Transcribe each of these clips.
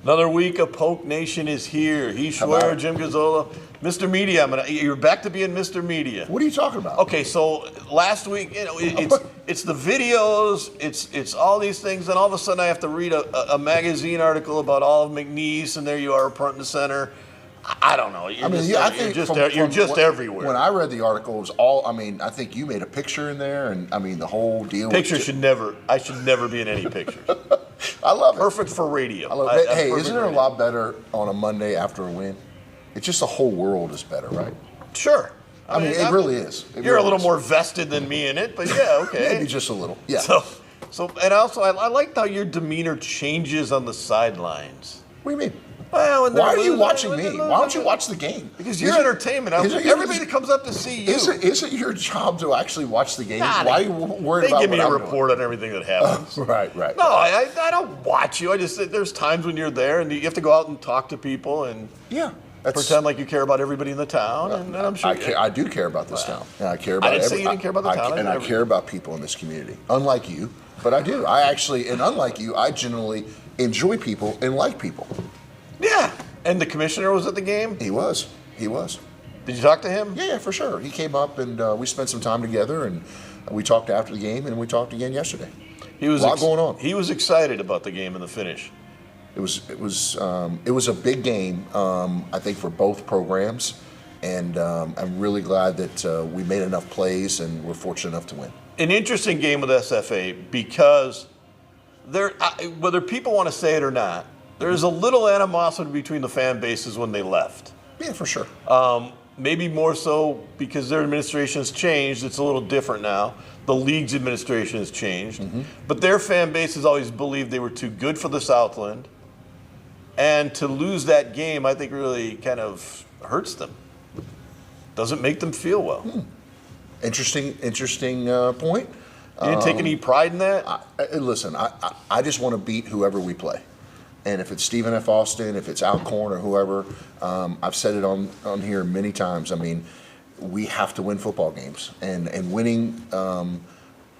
Another week of Polk Nation is here. Heath Schwer, Jim Gazzola, Mr. Media. You're back to being Mr. Media. What are you talking about? Okay, so last week, it's the videos, it's all these things, and all of a sudden I have to read a magazine article about all of McNeese, and there you are, front and center. I don't know. You're just everywhere. When I read the article, it was all. I think you made a picture in there, and the whole deal. I should never be in any pictures. I love it. Perfect for radio. I love it. Hey, isn't it a lot better on a Monday after a win? It's just the whole world is better, right? Sure. It really is. You're a little more vested than me in it, but yeah, okay. Maybe just a little. Yeah. So and also I liked how your demeanor changes on the sidelines. What do you mean? Well, why are you watching me? Why don't you watch the game? Because you're entertainment. Everybody that comes up to see you. Isn't your job to actually watch the game? Nah, why are you worried about They give me a I'm report on everything that happens. Right. No, I don't watch you. There's times when you're there and you have to go out and talk to people and pretend like you care about everybody in the town. And I'm sure I do care about this town. And I care about. I didn't say you didn't care about the town. I care about people in this community. Unlike you, but I do. And unlike you, I generally enjoy people and like people. Yeah. And the commissioner was at the game? He was. Did you talk to him? Yeah, for sure. He came up and we spent some time together, and we talked after the game, and we talked again yesterday. A lot going on. He was excited about the game and the finish. It was a big game, I think, for both programs, and I'm really glad that we made enough plays and we're fortunate enough to win. An interesting game with SFA because whether people want to say it or not, there's a little animosity between the fan bases when they left. Yeah, for sure. Maybe more so because their administration has changed. It's a little different now. The league's administration has changed. Mm-hmm. But their fan base has always believed they were too good for the Southland. And to lose that game, I think, really kind of hurts them. Doesn't make them feel well. Interesting point. You didn't take any pride in that? Listen, I just want to beat whoever we play. And if it's Stephen F. Austin, if it's Alcorn or whoever, I've said it on here many times. We have to win football games. And winning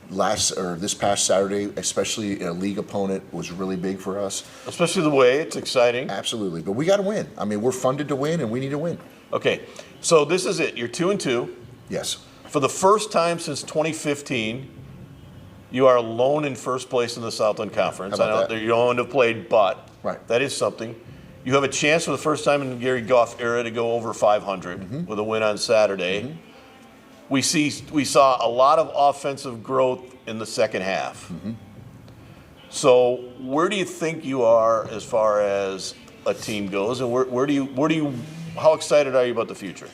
this past Saturday, especially a league opponent, was really big for us. Especially the way it's exciting. Absolutely. But we got to win. We're funded to win, and we need to win. Okay. So this is it. You're 2-2. Yes. For the first time since 2015, you are alone in first place in the Southland Conference. How about I know you don't have played, but that is something. You have a chance for the first time in the Gary Goff era to go over 500 with a win on Saturday. Mm-hmm. We saw a lot of offensive growth in the second half. Mm-hmm. So where do you think you are as far as a team goes, and how excited are you about the future?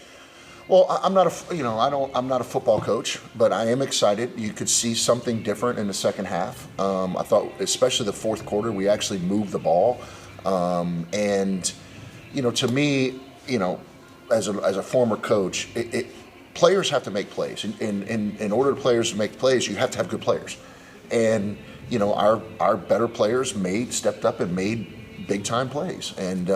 Well, I'm not a football coach, but I am excited. You could see something different in the second half. I thought, especially the fourth quarter, we actually moved the ball. And to me, as a former coach, players have to make plays. In order for players to make plays, you have to have good players. And our better players stepped up and made big time plays. And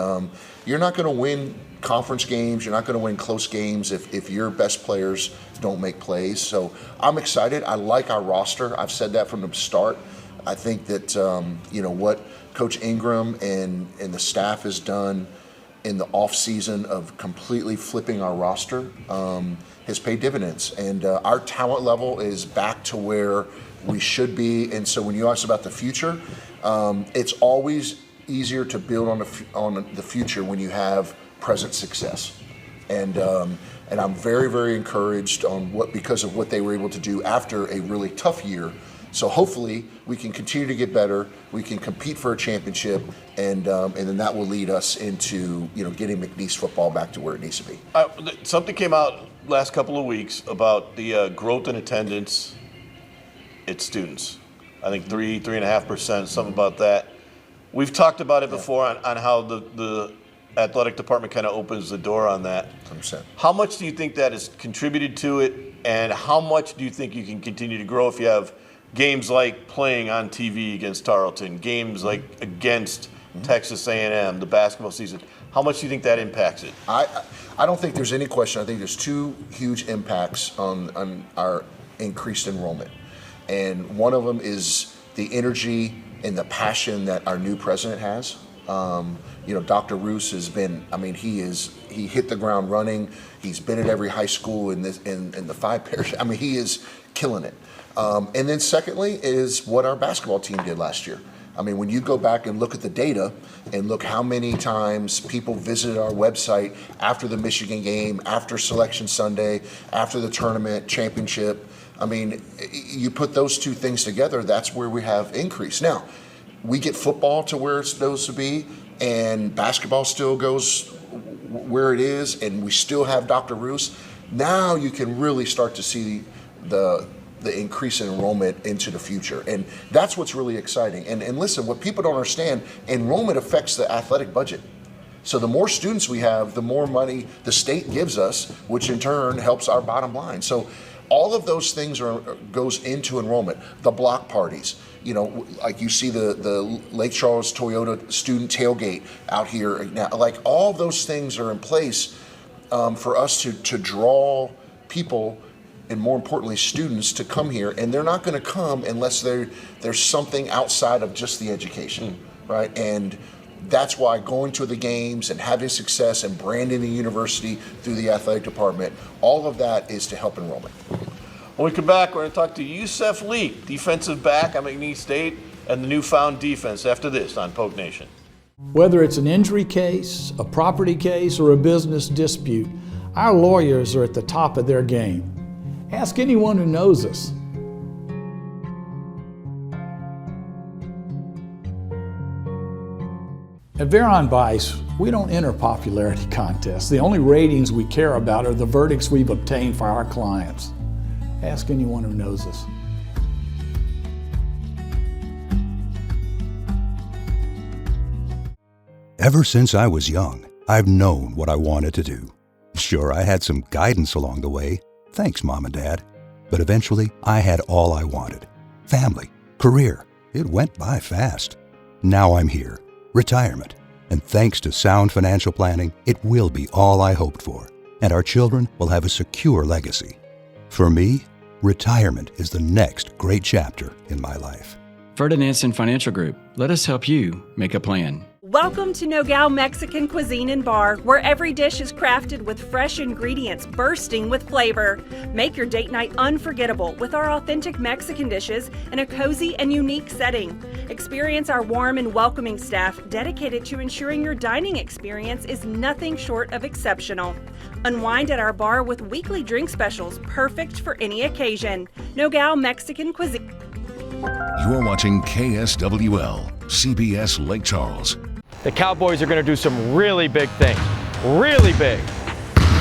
you're not going to win conference games, you're not going to win close games if your best players don't make plays. So I'm excited. I like our roster. I've said that from the start. I think that what Coach Ingram and the staff has done in the off season of completely flipping our roster has paid dividends, and our talent level is back to where we should be. And so when you ask about the future, it's always easier to build on the future when you have present success, and I'm very, very encouraged because of what they were able to do after a really tough year. So hopefully we can continue to get better. We can compete for a championship, and then that will lead us into getting McNeese football back to where it needs to be. Something came out last couple of weeks about the growth in attendance at students. I think 3.5%, something about that. We've talked about it before on how the athletic department kind of opens the door on that. 100%. How much do you think that has contributed to it, and how much do you think you can continue to grow if you have games like playing on TV against Tarleton, games like against Texas A&M, the basketball season? How much do you think that impacts it? I don't think there's any question. I think there's two huge impacts on our increased enrollment, and one of them is the energy and the passion that our new president has. Dr. Roos has been, he hit the ground running. He's been at every high school in the 5 parish. He is killing it. And then secondly is what our basketball team did last year. When you go back and look at the data and look how many times people visited our website after the Michigan game, after Selection Sunday, after the tournament, championship, you put those two things together, that's where we have increase. Now, we get football to where it's supposed to be, and basketball still goes where it is, and we still have Dr. Roos. Now you can really start to see the increase in enrollment into the future. And that's what's really exciting. And listen, what people don't understand, enrollment affects the athletic budget. So the more students we have, the more money the state gives us, which in turn helps our bottom line. So all of those things goes into enrollment. The block parties, like you see the Lake Charles Toyota student tailgate out here now, like all those things are in place for us to draw people, and more importantly, students to come here, and they're not going to come unless there's something outside of just the education, right? And that's why going to the games and having success and branding the university through the athletic department, all of that is to help enrollment. When we come back, we're going to talk to Yusef Leak, defensive back at McNeese State, and the newfound defense after this on Poke Nation. Whether it's an injury case, a property case, or a business dispute, our lawyers are at the top of their game. Ask anyone who knows us. At Veron Bice, we don't enter popularity contests. The only ratings we care about are the verdicts we've obtained for our clients. Ask anyone who knows us. Ever since I was young, I've known what I wanted to do. Sure, I had some guidance along the way. Thanks, Mom and Dad. But eventually, I had all I wanted. Family, career. It went by fast. Now I'm here. Retirement. And thanks to sound financial planning, it will be all I hoped for. And our children will have a secure legacy. For me, retirement is the next great chapter in my life. Ferdinandson Financial Group. Let us help you make a plan. Welcome to Nogales Mexican Cuisine and Bar, where every dish is crafted with fresh ingredients bursting with flavor. Make your date night unforgettable with our authentic Mexican dishes in a cozy and unique setting. Experience our warm and welcoming staff dedicated to ensuring your dining experience is nothing short of exceptional. Unwind at our bar with weekly drink specials perfect for any occasion. Nogales Mexican Cuisine. You're watching KSWL, CBS Lake Charles. The Cowboys are going to do some really big things. Really big.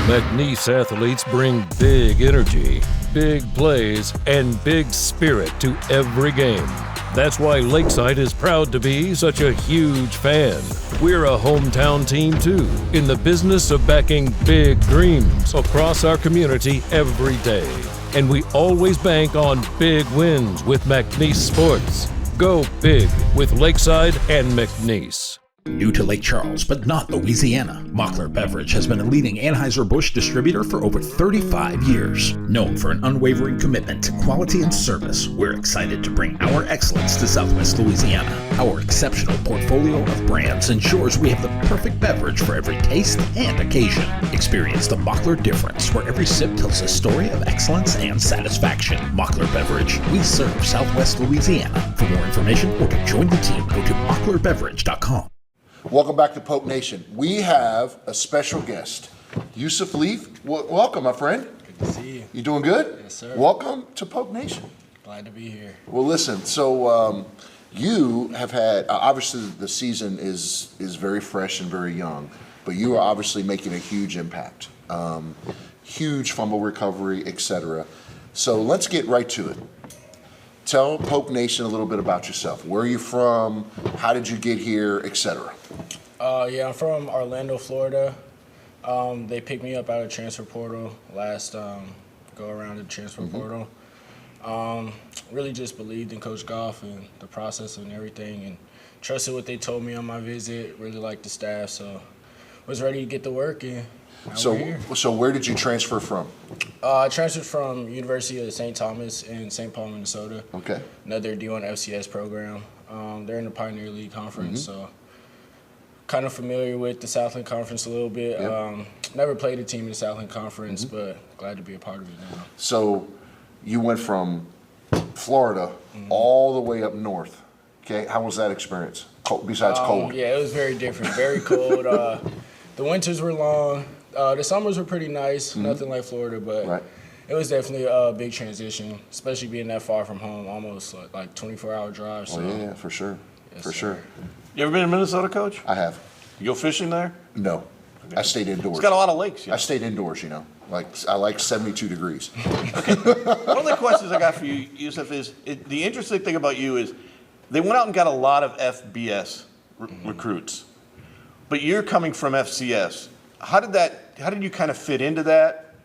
McNeese athletes bring big energy, big plays, and big spirit to every game. That's why Lakeside is proud to be such a huge fan. We're a hometown team too, in the business of backing big dreams across our community every day. And we always bank on big wins with McNeese Sports. Go big with Lakeside and McNeese. New to Lake Charles, but not Louisiana, Mockler Beverage has been a leading Anheuser-Busch distributor for over 35 years. Known for an unwavering commitment to quality and service, we're excited to bring our excellence to Southwest Louisiana. Our exceptional portfolio of brands ensures we have the perfect beverage for every taste and occasion. Experience the Mockler difference, where every sip tells a story of excellence and satisfaction. Mockler Beverage, we serve Southwest Louisiana. For more information or to join the team, go to mocklerbeverage.com. Welcome back to Poke Nation. We have a special guest, Yusef Leak. Welcome, my friend. Good to see you. You doing good? Yes, sir. Welcome to Poke Nation. Glad to be here. Well, listen, so you have had, obviously the season is very fresh and very young, but you are obviously making a huge impact. Huge fumble recovery, etc. So let's get right to it. Tell Poke Nation a little bit about yourself. Where are you from? How did you get here, etc.? I'm from Orlando, Florida. They picked me up out of transfer portal last go around the transfer portal. Really just believed in Coach Goff and the process and everything, and trusted what they told me on my visit. Really liked the staff, so was ready to get to work. And so where did you transfer from? I transferred from University of St. Thomas in St. Paul, Minnesota. Okay. Another D1 FCS program. They're in the Pioneer League Conference, so kind of familiar with the Southland Conference a little bit. Yeah. Never played a team in the Southland Conference, but glad to be a part of it now. So you went from Florida all the way up north. Okay, how was that experience? Besides cold. Yeah, it was very different, very cold. The winters were long. The summers were pretty nice, nothing like Florida, but it was definitely a big transition, especially being that far from home, almost like 24-hour drive. So. Oh, yeah, for sure. Yes, for sure. You ever been in Minnesota, Coach? I have. You go fishing there? No. I stayed indoors. It's got a lot of lakes. I stayed indoors, Like, I like 72 degrees. One of the questions I got for you, Yusef, is the interesting thing about you is they went out and got a lot of FBS recruits, but you're coming from FCS. How did you kind of fit into that?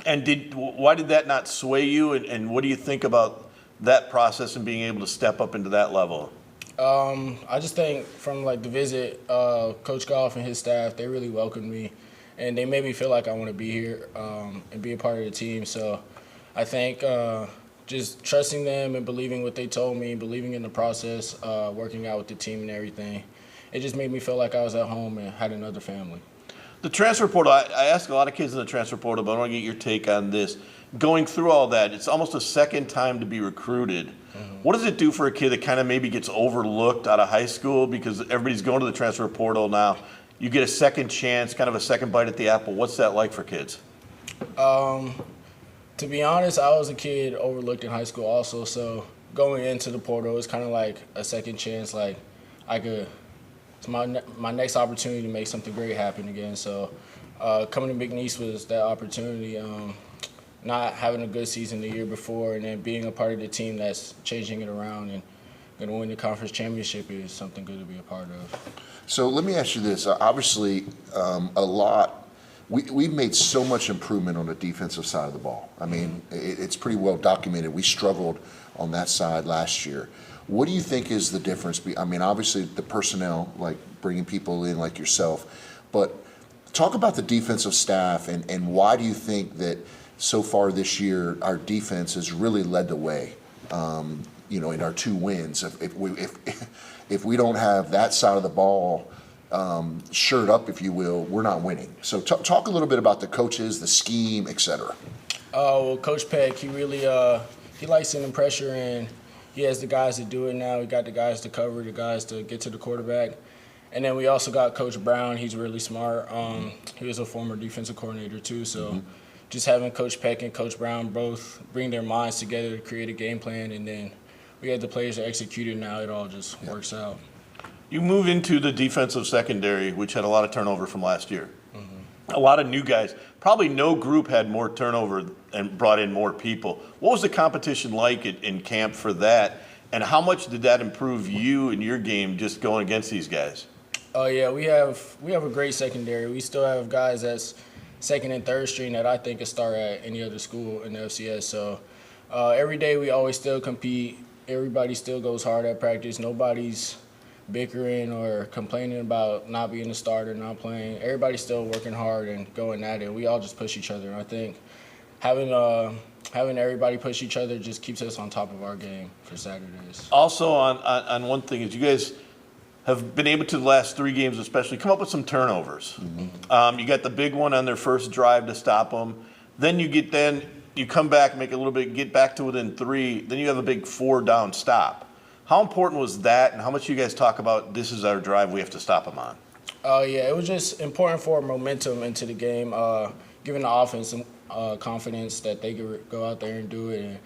And why did that not sway you? And what do you think about that process and being able to step up into that level? I just think from like the visit, Coach Goff and his staff, they really welcomed me, and they made me feel like I want to be here and be a part of the team. So I think just trusting them and believing what they told me, believing in the process, working out with the team and everything, it just made me feel like I was at home and had another family. The transfer portal, I ask a lot of kids in the transfer portal, but I want to get your take on this. Going through all that, it's almost a second time to be recruited. What does it do for a kid that kind of maybe gets overlooked out of high school because everybody's going to the transfer portal now? You get a second chance, kind of a second bite at the apple. What's that like for kids? To be honest, I was a kid overlooked in high school also, so going into the portal was kind of like a second chance, like it's my next opportunity to make something great happen again. So coming to McNeese was that opportunity. Not having a good season the year before and then being a part of the team that's changing it around and going to win the conference championship is something good to be a part of. So let me ask you this. Obviously, we've made so much improvement on the defensive side of the ball. I mean, it's pretty well documented. We struggled on that side last year. What do you think is the difference? I mean, obviously the personnel, like bringing people in like yourself, but talk about the defensive staff and why do you think that so far this year our defense has really led the way, in our 2 wins. If we don't have that side of the ball shirt up, if you will, we're not winning. So talk a little bit about the coaches, the scheme, etc. Well, Coach Peck, he really he likes sending pressure, and he has the guys to do it now. We got the guys to cover, the guys to get to the quarterback. And then we also got Coach Brown. He's really smart. He was a former defensive coordinator too, so just having Coach Peck and Coach Brown both bring their minds together to create a game plan, and then we had the players to execute it. Now it all just works out. You move into the defensive secondary, which had a lot of turnover from last year. A lot of new guys. Probably no group had more turnover and brought in more people. What was the competition like in camp for that, and how much did that improve you and your game just going against these guys? Oh yeah, we have a great secondary. We still have guys that's second and third string that I think could start at any other school in the FCS. So every day we always still compete. Everybody still goes hard at practice. Nobody's bickering or complaining about not being a starter, not playing. Everybody's still working hard and going at it. We all just push each other. And I think having everybody push each other just keeps us on top of our game for Saturdays. Also on one thing is you guys have been able to the last 3 games especially come up with some turnovers. You got the big one on their first drive to stop them. Then you come back, make a little bit, get back to within 3. Then you have a big 4-down stop. How important was that, and how much you guys talk about this is our drive, we have to stop them on? Yeah, it was just important for momentum into the game, giving the offense some confidence that they could go out there and do it,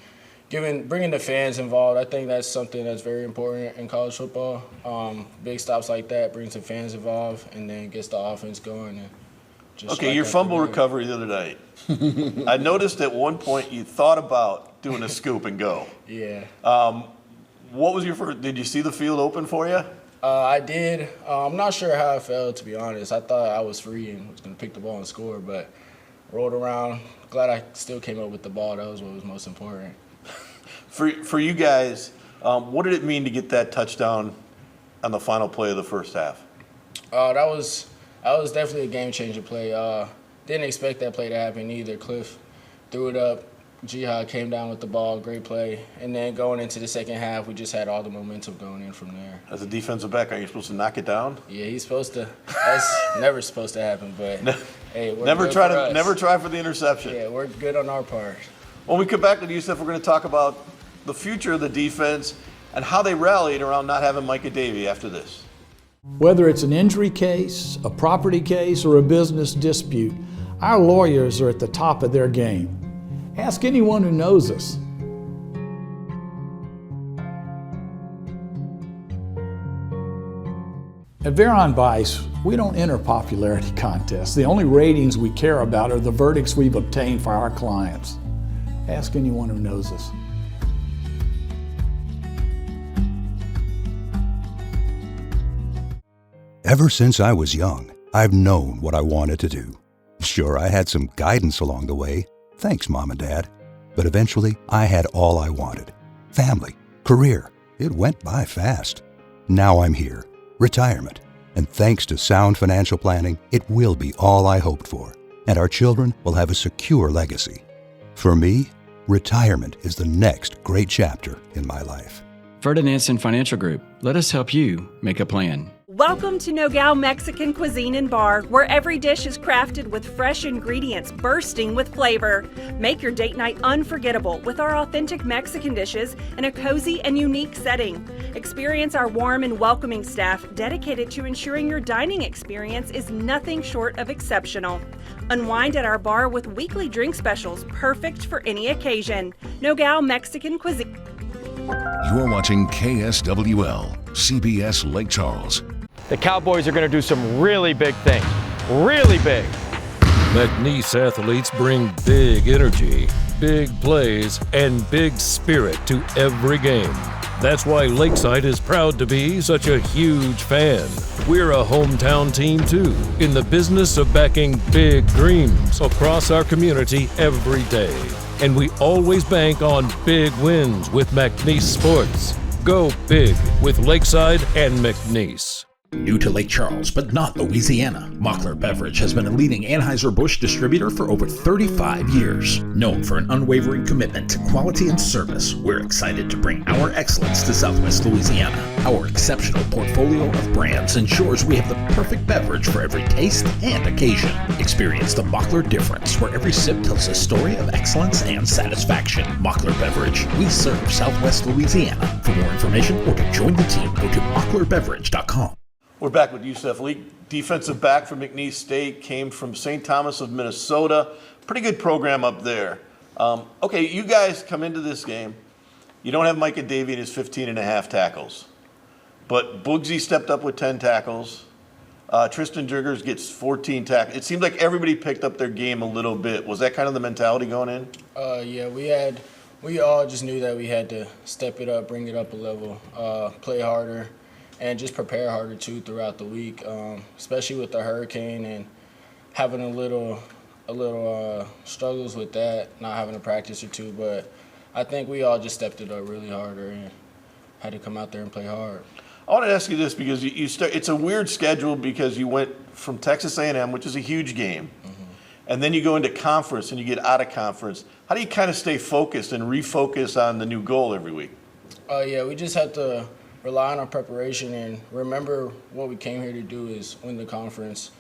and bringing the fans involved. I think that's something that's very important in college football. Big stops like that brings the fans involved and then gets the offense going. And just okay, your fumble recovery the other night. I noticed at one point you thought about doing a scoop and go. Yeah. What was your first? Did you see the field open for you? I did. I'm not sure how I felt, to be honest. I thought I was free and was going to pick the ball and score, but rolled around. Glad I still came up with the ball. That was what was most important. For you guys, what did it mean to get that touchdown on the final play of the first half? That was definitely a game-changing play. Didn't expect that play to happen either. Cliff threw it up Jihad came down with the ball, great play. And then going into the second half, we just had all the momentum going in from there. As a defensive back, are you supposed to knock it down? Yeah, he's supposed to. That's never supposed to happen, but hey, we're Never good try for to us. never try for the interception. Yeah, we're good on our part. When we come back to Yusef, we're going to talk about the future of the defense and how they rallied around not having Micah Davey after this. Whether it's an injury case, a property case, or a business dispute, our lawyers are at the top of their game. Ask anyone who knows us. At Veron Bice, we don't enter popularity contests. The only ratings we care about are the verdicts we've obtained for our clients. Ask anyone who knows us. Ever since I was young, I've known what I wanted to do. Sure, I had some guidance along the way. Thanks, Mom and Dad. But eventually, I had all I wanted. Family, career. It went by fast. Now I'm here. Retirement. And thanks to sound financial planning, it will be all I hoped for. And our children will have a secure legacy. For me, retirement is the next great chapter in my life. Ferdinandson Financial Group. Let us help you make a plan. Welcome to Nogales Mexican Cuisine and Bar, where every dish is crafted with fresh ingredients bursting with flavor. Make your date night unforgettable with our authentic Mexican dishes in a cozy and unique setting. Experience our warm and welcoming staff dedicated to ensuring your dining experience is nothing short of exceptional. Unwind at our bar with weekly drink specials perfect for any occasion. Nogales Mexican Cuisine. You're watching KSWL, CBS Lake Charles. The Cowboys are going to do some really big things. Really big. McNeese athletes bring big energy, big plays, and big spirit to every game. That's why Lakeside is proud to be such a huge fan. We're a hometown team too, in the business of backing big dreams across our community every day. And we always bank on big wins with McNeese Sports. Go big with Lakeside and McNeese. New to Lake Charles, but not Louisiana, Mockler Beverage has been a leading Anheuser-Busch distributor for over 35 years. Known for an unwavering commitment to quality and service, we're excited to bring our excellence to Southwest Louisiana. Our exceptional portfolio of brands ensures we have the perfect beverage for every taste and occasion. Experience the Mockler difference, where every sip tells a story of excellence and satisfaction. Mockler Beverage, we serve Southwest Louisiana. For more information or to join the team, go to mocklerbeverage.com. We're back with Yusef Leak, defensive back from McNeese State, came from St. Thomas of Minnesota. Pretty good program up there. Okay, you guys come into this game. You don't have Micah Davey and his 15 and a half tackles. But Boogsy stepped up with 10 tackles. Tristan Driggers gets 14 tackles. It seemed like everybody picked up their game a little bit. Was that kind of the mentality going in? Yeah, we all just knew that we had to step it up, bring it up a level, play harder, and just prepare harder too throughout the week, especially with the hurricane and having a little struggles with that, not having a practice or two. But I think we all just stepped it up really harder and had to come out there and play hard. I want to ask you this because it's a weird schedule because you went from Texas A&M, which is a huge game, and then you go into conference and you get out of conference. How do you kind of stay focused and refocus on the new goal every week? Yeah, we just have to rely on our preparation and remember what we came here to do is win the conference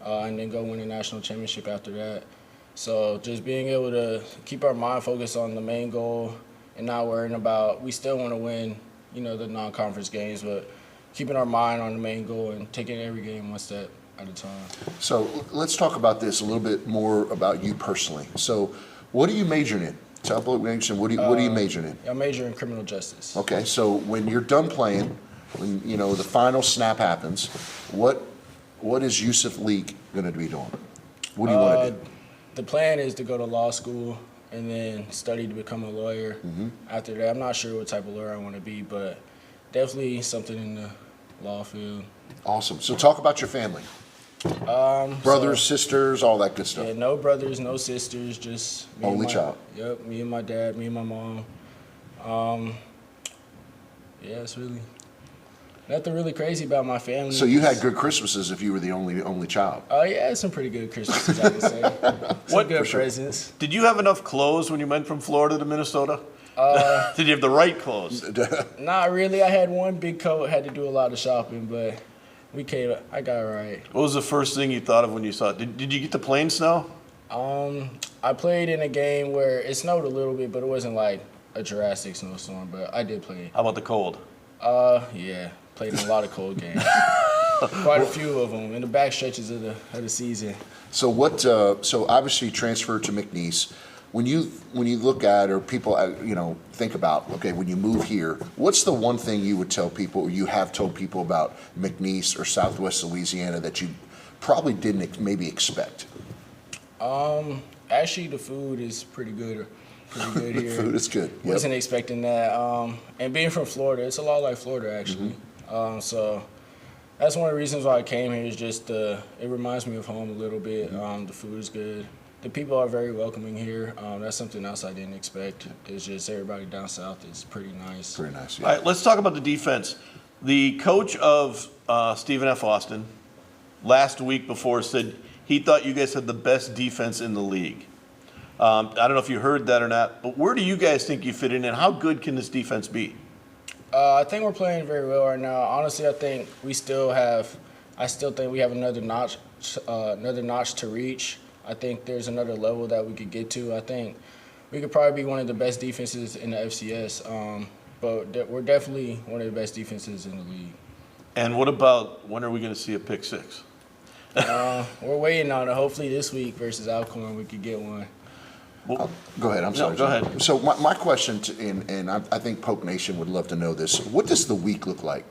and then go win a national championship after that. So just being able to keep our mind focused on the main goal and not worrying about, we still want to win, the non-conference games, but keeping our mind on the main goal and taking every game one step at a time. So let's talk about this a little bit more about you personally. So what are you majoring in? What are you majoring in? I major in criminal justice. Okay, so when you're done playing, when the final snap happens, what is Yusef Leak going to be doing? What do you want to do? The plan is to go to law school and then study to become a lawyer. After that, I'm not sure what type of lawyer I want to be, but definitely something in the law field. Awesome. So talk about your family. Brothers, sisters, all that good stuff. Yeah, no brothers, no sisters, just me. Only child. Yep, me and my dad, me and my mom. Yeah, it's really. Nothing really crazy about my family. So you had good Christmases if you were the only child. Oh, yeah, I had some pretty good Christmases, I would say. Some good presents. Did you have enough clothes when you went from Florida to Minnesota? Did you have the right clothes? Not really. I had one big coat, had to do a lot of shopping, but I got it right. What was the first thing you thought of when you saw it? Did you get to play in snow? I played in a game where it snowed a little bit, but it wasn't like a drastic snowstorm, but I did play. How about the cold? Yeah. Played in a lot of cold games. Quite a few of them in the back stretches of the season. So what? So obviously you transferred to McNeese. When you look at, or people think about, okay, when you move here, what's the one thing you would tell people, or you have told people about McNeese or Southwest Louisiana that you probably didn't maybe expect? Actually, the food is pretty good here. The food is good. Yep. Wasn't expecting that. And being from Florida, it's a lot like Florida actually. So that's one of the reasons why I came here. Is just it reminds me of home a little bit. The food is good. The people are very welcoming here. That's something else I didn't expect. It's just everybody down south is pretty nice. Pretty nice. Yeah. All right, let's talk about the defense. The coach of Stephen F. Austin last week before said he thought you guys had the best defense in the league. I don't know if you heard that or not, but where do you guys think you fit in, and how good can this defense be? I think we're playing very well right now. Honestly, I think I still think we have another notch to reach. I think there's another level that we could get to. I think we could probably be one of the best defenses in the FCS, but we're definitely one of the best defenses in the league. And what about, when are we going to see a pick six? We're waiting on it. Hopefully this week versus Alcorn we could get one. Well, go ahead. I'm sorry. No, go ahead. So my question, and I think Poke Nation would love to know this. What does the week look like?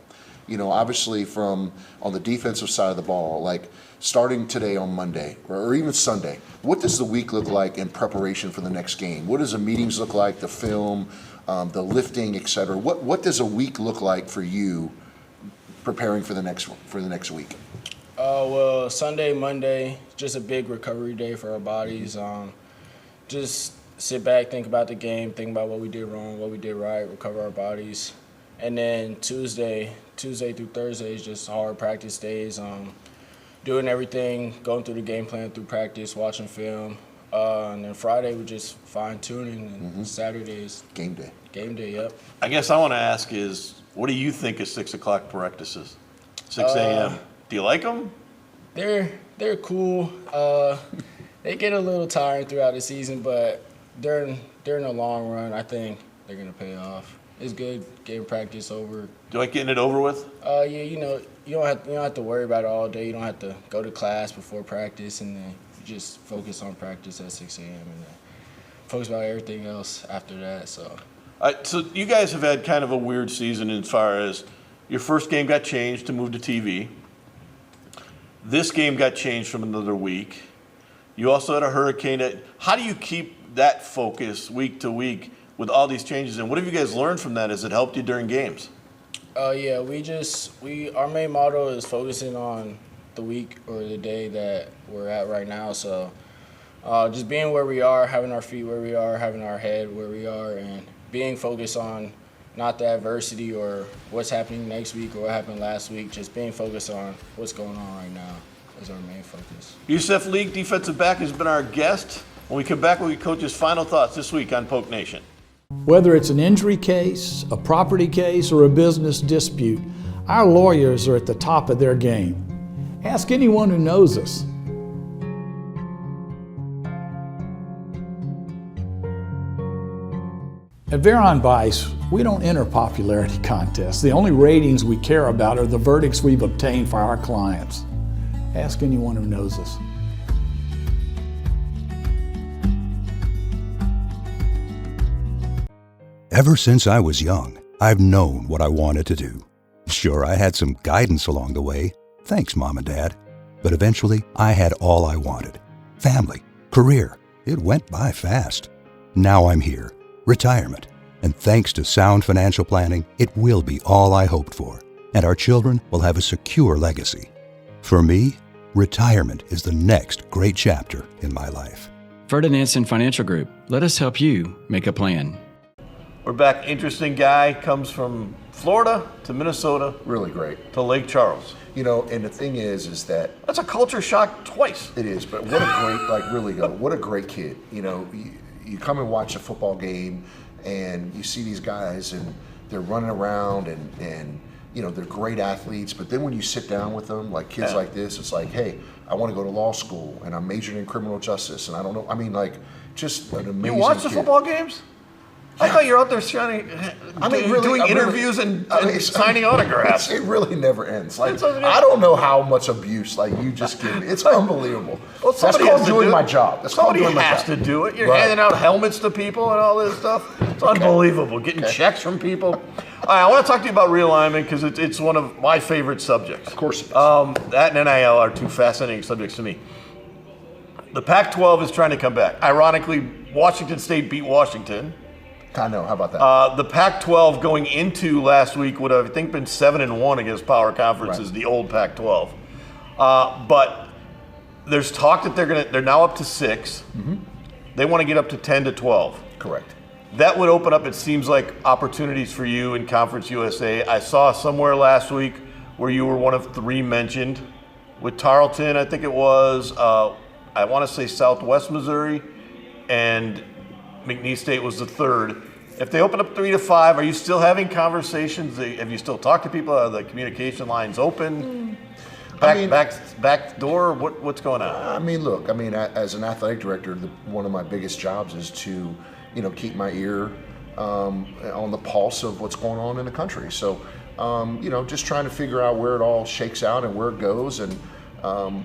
Obviously on the defensive side of the ball, like starting today on Monday or even Sunday, what does the week look like in preparation for the next game? What does the meetings look like, the film, the lifting, et cetera? What does a week look like for you preparing for the next week? Well, Sunday, Monday, just a big recovery day for our bodies. Just sit back, think about the game, think about what we did wrong, what we did right, recover our bodies. And then Tuesday through Thursday is just hard practice days, doing everything, going through the game plan through practice, watching film. And then Friday we're just fine-tuning, and Saturday is game day. Game day, yep. I guess I want to ask is, what do you think of 6 o'clock practices? 6 a.m. Do you like them? They're cool. They get a little tiring throughout the season, but during the long run, I think they're gonna pay off. It's good getting practice over. Do you like getting it over with? Yeah, you don't have to worry about it all day. You don't have to go to class before practice, and then you just focus on practice at 6 a.m. and then focus about everything else after that. So you guys have had kind of a weird season as far as your first game got changed to move to TV. This game got changed from another week. You also had a hurricane. How do you keep that focus week to week with all these changes? And what have you guys learned from that? Has it helped you during games? Yeah, our main motto is focusing on the week or the day that we're at right now. So just being where we are, having our feet where we are, having our head where we are, and being focused on not the adversity or what's happening next week or what happened last week, just being focused on what's going on right now is our main focus. Yusef League defensive back has been our guest. When we come back, we'll get Coach's final thoughts this week on Poke Nation. Whether it's an injury case, a property case, or a business dispute, our lawyers are at the top of their game. Ask anyone who knows us. At Veron Bice, we don't enter popularity contests. The only ratings we care about are the verdicts we've obtained for our clients. Ask anyone who knows us. Ever since I was young, I've known what I wanted to do. Sure, I had some guidance along the way. Thanks, Mom and Dad. But eventually, I had all I wanted. Family, career. It went by fast. Now I'm here. Retirement. And thanks to sound financial planning, it will be all I hoped for. And our children will have a secure legacy. For me, retirement is the next great chapter in my life. Ferdinandson Financial Group. Let us help you make a plan. We're back. Interesting guy, comes from Florida to Minnesota. Really great. To Lake Charles. You know, and the thing is that that's a culture shock twice. It is, but what a great, what a great kid. You know, you come and watch a football game, and you see these guys, and they're running around, and you know, they're great athletes. But then when you sit down with them, like kids like this, it's like, hey, I want to go to law school, and I'm majoring in criminal justice, and I don't know. I mean, like, just an amazing. You watch the football games? I thought you were out there doing interviews and signing autographs. It really never ends. Like, I don't know how much abuse you just give me. It's unbelievable. Well, that's called doing my job. Somebody has to do it. You're handing out helmets to people and all this stuff. It's unbelievable. Getting checks from people. All right, I want to talk to you about realignment because it's one of my favorite subjects. Of course it is. That and NIL are two fascinating subjects to me. The Pac-12 is trying to come back. Ironically, Washington State beat Washington. I know. How about that? The Pac-12 going into last week would have, I think, been 7-1 against power conferences, the old Pac-12. But there's talk that they're now up to 6. Mm-hmm. They want to get up to 10 to 12. Correct. That would open up, it seems like, opportunities for you in Conference USA. I saw somewhere last week where you were one of 3 mentioned. With Tarleton, I think it was, I want to say Southwest Missouri, and McNeese State was the 3rd. If they open up 3 to 5, are you still having conversations? Have you still talked to people? Are the communication lines open? Back door? What's going on? I mean, look. I mean, as an athletic director, one of my biggest jobs is to, keep my ear on the pulse of what's going on in the country. So, just trying to figure out where it all shakes out and where it goes. And I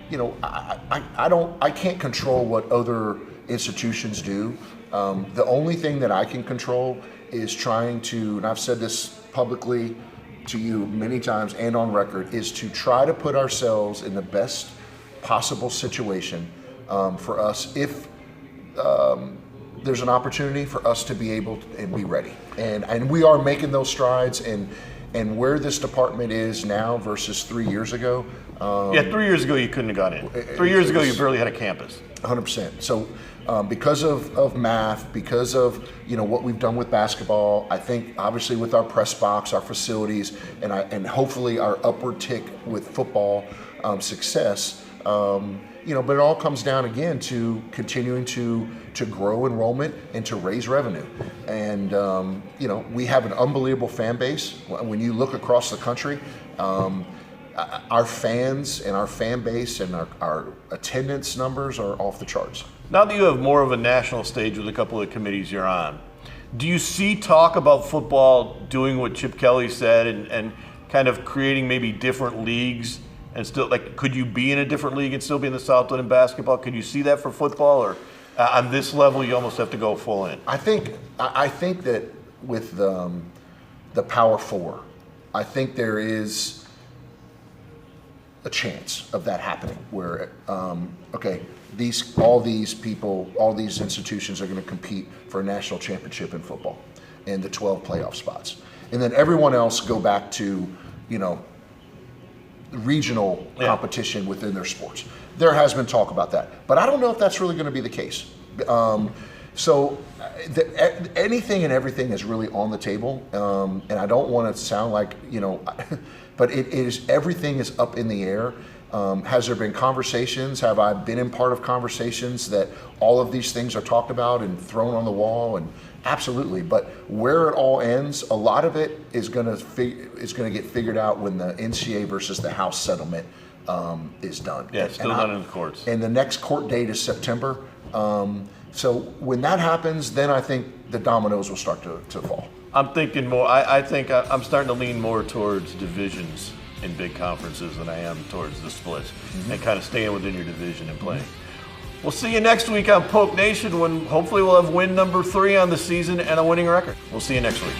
can't control what other institutions do. The only thing that I can control is trying to, and I've said this publicly to you many times and on record, is to try to put ourselves in the best possible situation for us if there's an opportunity for us to be able to, and be ready. And we are making those strides, and where this department is now versus 3 years ago. 3 years ago you couldn't have gone in. 3 years ago you barely had a campus. 100%. So because of math, because of what we've done with basketball, I think obviously with our press box, our facilities, and hopefully our upward tick with football success, but it all comes down again to continuing to grow enrollment and to raise revenue. And we have an unbelievable fan base. When you look across the country, our fans and our fan base and our attendance numbers are off the charts. Now that you have more of a national stage with a couple of committees you're on, do you see talk about football doing what Chip Kelly said and kind of creating maybe different leagues and still, could you be in a different league and still be in the Southland in basketball? Could you see that for football, or on this level you almost have to go full in? I think that with the Power Four, I think there is a chance of that happening where, all these people, all these institutions are going to compete for a national championship in football and the 12 playoff spots. And then everyone else go back to, regional competition within their sports. There has been talk about that, but I don't know if that's really going to be the case. Anything and everything is really on the table, and I don't want to sound like, but it is, everything is up in the air. Has there been conversations? Have I been in part of conversations that all of these things are talked about and thrown on the wall? And absolutely, but where it all ends, a lot of it is going to get figured out when the NCAA versus the House settlement is done. Yeah, it's still done in the courts. And the next court date is September. So when that happens, then I think the dominoes will start to fall. I'm thinking more. I think I'm starting to lean more towards divisions in big conferences than I am towards the splits, and kind of staying within your division and playing. We'll see you next week on Poke Nation when hopefully we'll have win number 3 on the season and a winning record. We'll see you next week.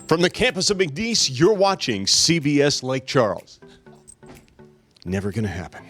From the campus of McNeese, you're watching CBS Lake Charles. Never gonna happen.